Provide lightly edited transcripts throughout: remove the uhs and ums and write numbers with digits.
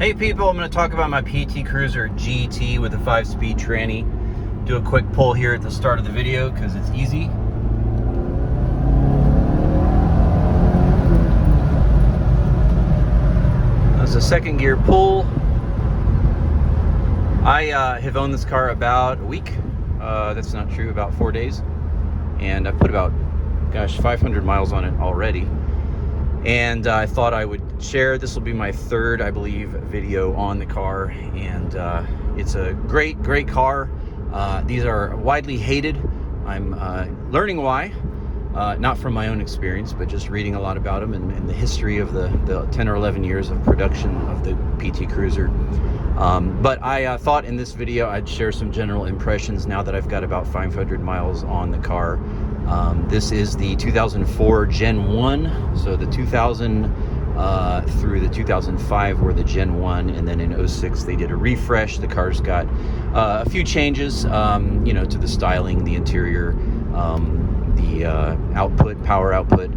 Hey people, I'm going to talk about my PT Cruiser GT with a 5-speed tranny. Do a quick pull here at the start of the video because it's easy. That's a second gear pull. I have owned this car about a week. That's not true, about 4 days. And I put about, 500 miles on it already. And I thought I would share. This will be my third, I believe, video on the car, and it's a great car. These are widely hated. I'm learning why, not from my own experience, but just reading a lot about them and the history of the 10 or 11 years of production of the PT Cruiser. But I thought in this video I'd share some general impressions now that I've got about 500 miles on the car. This is the 2004 Gen 1, so the 2000 through the 2005 were the Gen 1, and then in 06 they did a refresh. The car's got a few changes, to the styling, the interior, the output, power output,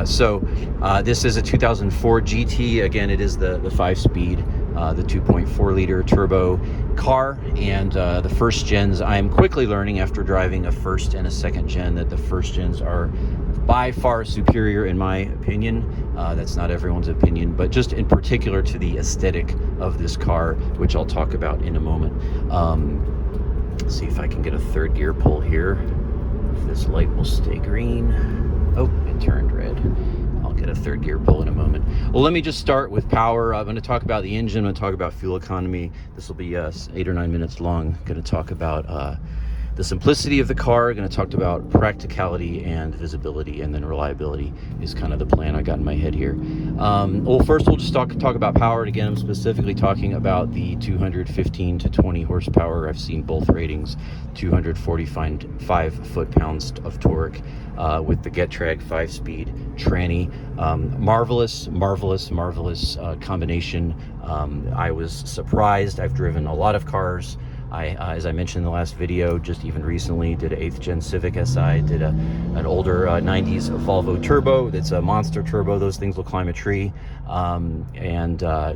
so this is a 2004 GT. Again, it is the 5-speed, the 2.4 liter turbo car, and the first gens, I am quickly learning after driving a first and a second gen that the first gens are by far superior in my opinion. That's not everyone's opinion, but just in particular to the aesthetic of this car, which I'll talk about in a moment. Let's see if I can get a third gear pull here. If this light will stay green. Oh, it turned red. I'll get a third gear pull in a moment. Well, let me just start with power. I'm going to talk about the engine. I'm going to talk about fuel economy. This will be 8 or 9 minutes long. I'm going to talk about the simplicity of the car. I'm going to talk about practicality and visibility, and then reliability is kind of the plan I got in my head here. Well, first we'll just talk about power. And again, I'm specifically talking about the 215 to 20 horsepower. I've seen both ratings, 245 foot-pounds of torque with the GetTrag 5-speed tranny. Marvelous combination. I was surprised. I've driven a lot of cars. As I mentioned in the last video, just even recently did an 8th gen Civic Si, did an older 90s Volvo turbo that's a monster turbo. Those things will climb a tree.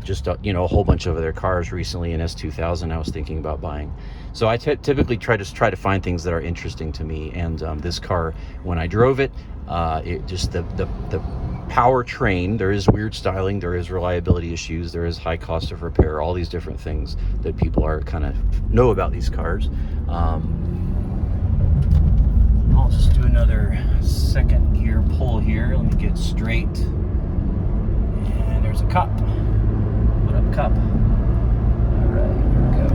Just a whole bunch of other cars recently in S2000 I was thinking about buying. So I typically try to find things that are interesting to me, and this car, when I drove it, the Powertrain, there is weird styling, there is reliability issues, there is high cost of repair, all these different things that people are kind of know about these cars. I'll just do another second gear pull here. Let me get straight. And there's a cup. What up, cup? All right, here we go.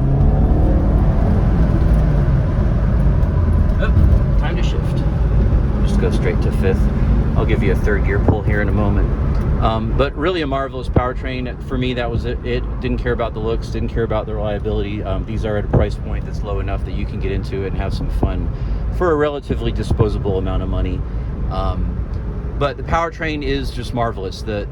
Oh, time to shift. Just go straight to 5th. I'll give you a third gear pull here in a moment. But really a marvelous powertrain. For me, that was it. Didn't care about the looks, didn't care about the reliability. These are at a price point that's low enough that you can get into it and have some fun for a relatively disposable amount of money. But the powertrain is just marvelous. The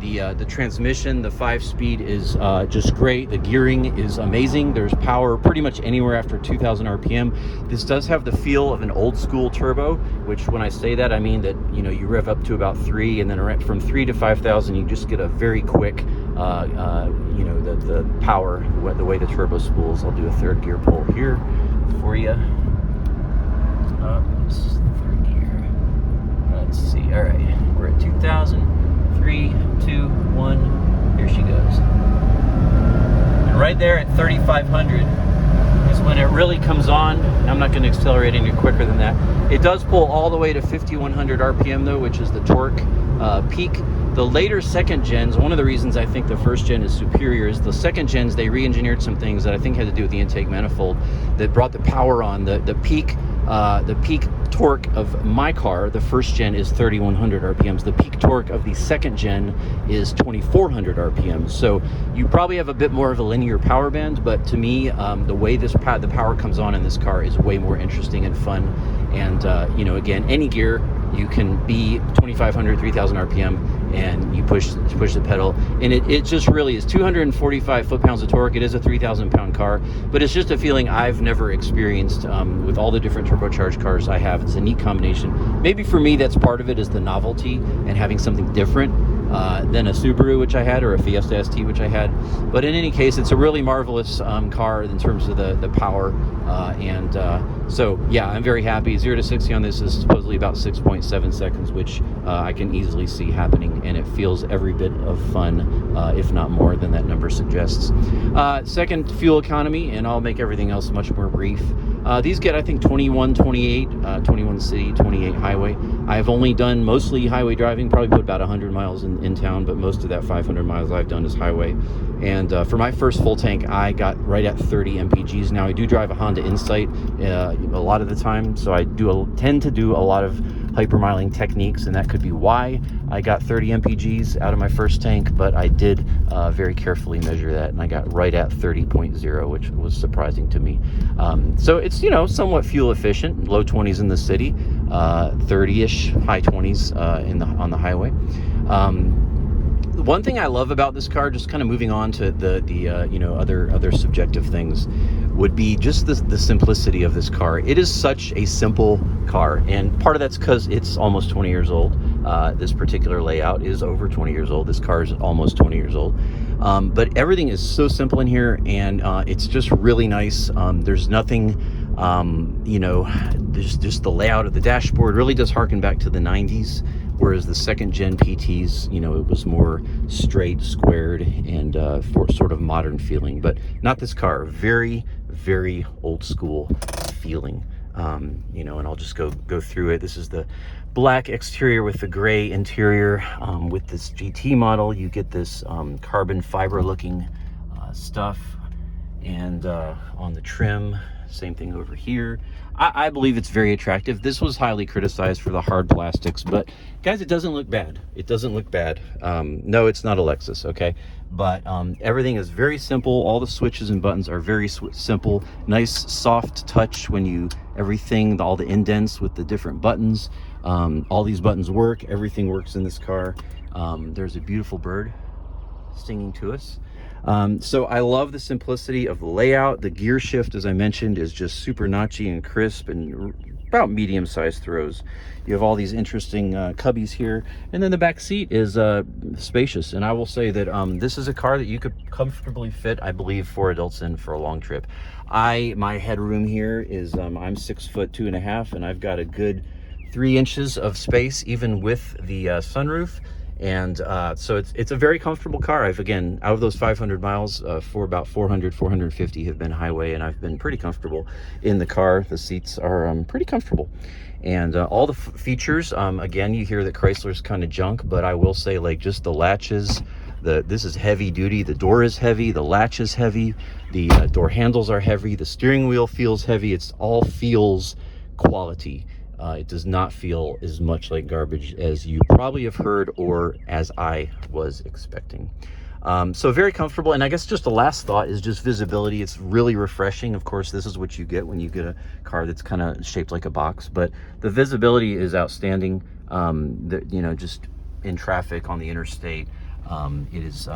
transmission, the 5-speed is just great. The gearing is amazing. There's power pretty much anywhere after 2,000 RPM. This does have the feel of an old school turbo, which when I say that, I mean that, you rev up to about 3, and then from 3 to 5,000, you just get a very quick, the power, the way the turbo spools. I'll do a third gear pull here for you. This is the third gear. Let's see. All right. We're at 2,000, 3, 2, 1, here she goes. And right there at 3,500 is when it really comes on. I'm not going to accelerate any quicker than that. It does pull all the way to 5,100 RPM though, which is the torque peak. The later second gens, one of the reasons I think the first gen is superior is the second gens, they re-engineered some things that I think had to do with the intake manifold that brought the power on. The peak torque of my car, the first gen, is 3,100 RPMs. The peak torque of the second gen is 2,400 RPMs. So you probably have a bit more of a linear power band, but to me, the way the power comes on in this car is way more interesting and fun. And again, any gear, you can be 2,500, 3,000 RPM, and you push the pedal, and it just really is 245 foot-pounds of torque. It is a 3,000 pound car, but it's just a feeling I've never experienced with all the different turbocharged cars I have. It's a neat combination. Maybe for me, that's part of it, is the novelty and having something different. than a Subaru, which I had, or a Fiesta ST, which I had. But in any case, it's a really marvelous car in terms of the power. So yeah, I'm very happy. 0 to 60 on this is supposedly about 6.7 seconds, which I can easily see happening, and it feels every bit of fun, if not more than that number suggests. Second, fuel economy, and I'll make everything else much more brief. These get, I think, 21, 28, 21 city, 28 highway. I've only done mostly highway driving, probably put about 100 miles in town, but most of that 500 miles I've done is highway. And for my first full tank, I got right at 30 mpgs. Now, I do drive a Honda Insight a lot of the time, so I tend to do a lot of hypermiling techniques, and that could be why I got 30 mpgs out of my first tank, but I did very carefully measure that, and I got right at 30.0, which was surprising to me. So it's, somewhat fuel efficient, low 20s in the city, 30-ish, high 20s on the highway. One thing I love about this car, just kind of moving on to the other subjective things, would be just the simplicity of this car. It is such a simple car, and part of that's because it's almost 20 years old. This particular layout is over 20 years old. This car is almost 20 years old. But everything is so simple in here, and it's just really nice. There's nothing, there's just the layout of the dashboard really does harken back to the 90s. Whereas the second gen PTs, it was more straight, squared, and for sort of modern feeling, but not this car. Very, very old school feeling. And I'll just go through it. This is the black exterior with the gray interior. With this GT model, you get this carbon fiber looking stuff, and on the trim, same thing over here. I believe it's very attractive. This was highly criticized for the hard plastics, but guys, it doesn't look bad. It doesn't look bad. No, it's not a Lexus, okay? But everything is very simple. All the switches and buttons are very simple. Nice soft touch when all the indents with the different buttons. All these buttons work. Everything works in this car. There's a beautiful bird singing to us. So I love the simplicity of the layout. The gear shift, as I mentioned, is just super notchy and crisp and about medium-sized throws. You have all these interesting cubbies here, and then the back seat is spacious. And I will say that this is a car that you could comfortably fit, I believe, 4 adults in for a long trip. My headroom here is I'm 6'2.5", and I've got a good 3 inches of space, even with the sunroof. And so it's a very comfortable car. Again, out of those 500 miles, for about 450 have been highway, and I've been pretty comfortable in the car. The seats are pretty comfortable, and all the features, again, you hear that Chrysler's kind of junk, but I will say, like, just the latches, this is heavy duty. The door is heavy, the latch is heavy, the door handles are heavy, the steering wheel feels heavy. It's all feels quality. It does not feel as much like garbage as you probably have heard, or as I was expecting. So very comfortable. And I guess just the last thought is just visibility. It's really refreshing. Of course, this is what you get when you get a car that's kind of shaped like a box, but the visibility is outstanding. Just in traffic on the interstate, it is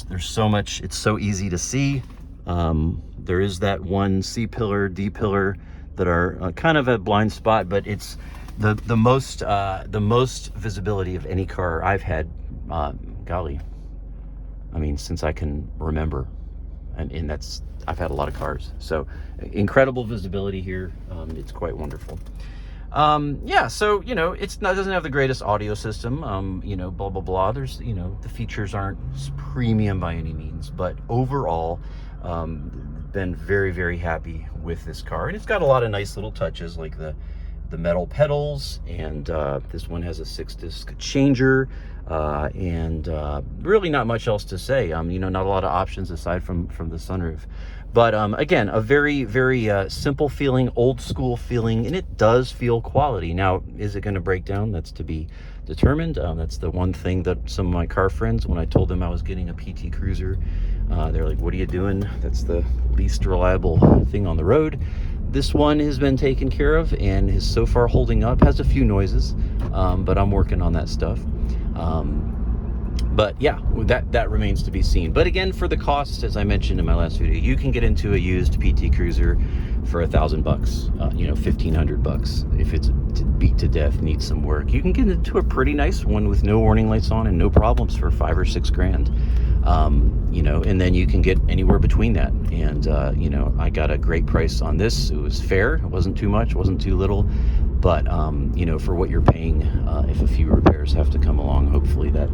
there's so much. It's so easy to see. There is that one C pillar, D pillar that are kind of a blind spot, but it's the most visibility of any car I've had, golly, I mean, since I can remember. And I've had a lot of cars, so incredible visibility here. It's quite wonderful. Yeah, so it doesn't have the greatest audio system, blah blah blah. There's the features aren't premium by any means, but overall, been very, very happy with this car. And it's got a lot of nice little touches, like the metal pedals, and this one has a 6-disc changer, and really not much else to say. Not a lot of options aside from the sunroof, but again, a very, very simple feeling, old school feeling, and it does feel quality. Now, is it going to break down? That's to be determined. That's the one thing that some of my car friends, when I told them I was getting a PT Cruiser, they're like, what are you doing? That's the least reliable thing on the road. This one has been taken care of and is so far holding up. Has a few noises, but I'm working on that stuff. But yeah, that remains to be seen. But again, for the cost, as I mentioned in my last video, you can get into a used PT Cruiser for $1,000, you know, $1,500 if it's beat to death, needs some work. You can get into a pretty nice one with no warning lights on and no problems for $5 or $6 grand. You know, and then you can get anywhere between that. And you know, I got a great price on this. It was fair. It wasn't too much, wasn't too little. But you know, for what you're paying, if a few repairs have to come along, hopefully that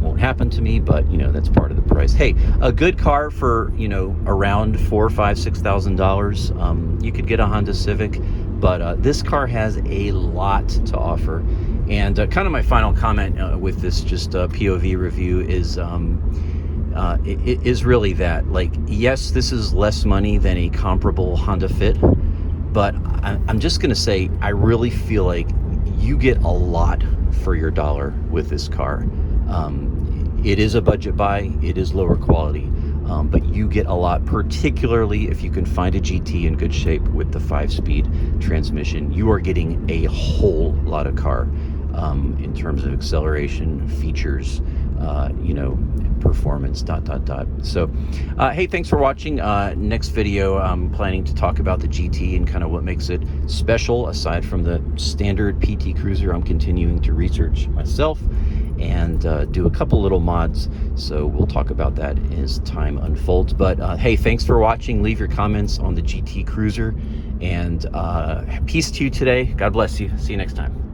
won't happen to me. But you know, that's part of the price. Hey, a good car for, you know, around $4,000, $5,000, $6,000. You could get a Honda Civic, but this car has a lot to offer. And kind of my final comment with this just POV review is it is really that, like, yes, this is less money than a comparable Honda Fit, but I'm just gonna say, I really feel like you get a lot for your dollar with this car. It is a budget buy, it is lower quality, but you get a lot, particularly if you can find a GT in good shape with the 5-speed transmission. You are getting a whole lot of car in terms of acceleration, features, you know, performance, ... So hey, thanks for watching. Next video, I'm planning to talk about the GT and kind of what makes it special aside from the standard PT Cruiser. I'm continuing to research myself and do a couple little mods, so we'll talk about that as time unfolds. But hey, thanks for watching. Leave your comments on the GT Cruiser, and peace to you today. God bless you. See you next time.